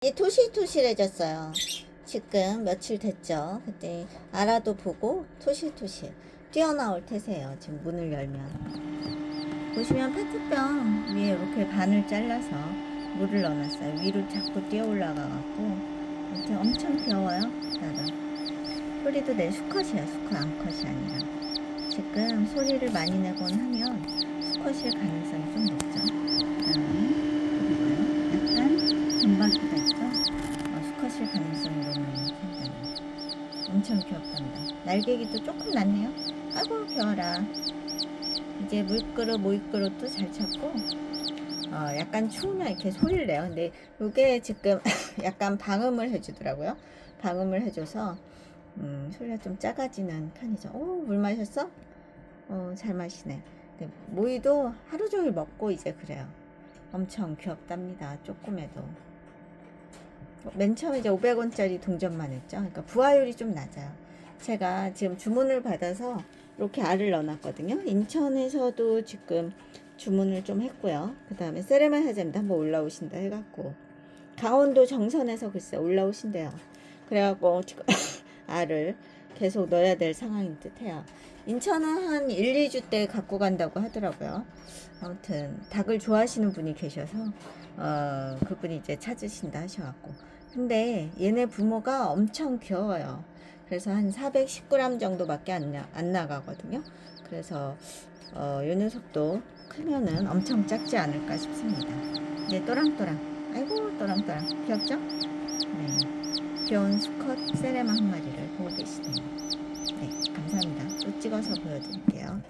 이제 토실토실해졌어요. 지금 며칠 됐죠. 그때 알아도 보고 토실토실 뛰어나올 태세예요. 지금 문을 열면 보시면 페트병 위에 이렇게 반을 잘라서 물을 넣어놨어요. 위로 자꾸 뛰어 올라가갖고 이렇게 엄청 귀여워요. 나도 소리도 내 수컷이야. 수컷 암컷이 아니라 지금 소리를 많이 내곤 하면 수컷일 가능성이 좀 높죠. 그다음에 약간 점박이가 있죠. 수컷일 가능성이 높네요. 상당히 엄청 귀엽답니다. 날개기도 조금 낮네요. 아이고 귀여워라. 이제 물그릇 모이그릇도 잘 찾고 약간 추우면 이렇게 소리를 내요. 근데 이게 지금 약간 방음을 해주더라고요. 방음을 해줘서 소리가 좀 작아지는 편이죠. 오, 물 마셨어? 잘 마시네. 네, 모이도 하루 종일 먹고 이제 그래요. 엄청 귀엽답니다. 조금해도. 맨 처음에 이제 500원짜리 동전만 했죠. 그러니까 부화율이 좀 낮아요. 제가 지금 주문을 받아서 이렇게 알을 넣어놨거든요. 인천에서도 지금 주문을 좀 했고요. 그 다음에 세레만 사장님도 한번 올라오신다 해갖고 강원도 정선에서 글쎄 올라오신대요. 그래갖고 지금 알을 계속 넣어야 될 상황인 듯해요. 인천은 한 1, 2주 때 갖고 간다고 하더라고요. 아무튼 닭을 좋아하시는 분이 계셔서 그분이 이제 찾으신다 하셔갖고 근데 얘네 부모가 엄청 귀여워요. 그래서 한 410g 정도밖에 안 나가거든요. 그래서 요 녀석도 크면은 엄청 작지 않을까 싶습니다. 이제 또랑또랑 아이고 또랑또랑 귀엽죠? 네, 귀여운 수컷 세레마 한 마리를 보고 계시네요. 네, 감사합니다. 또 찍어서 보여드릴게요.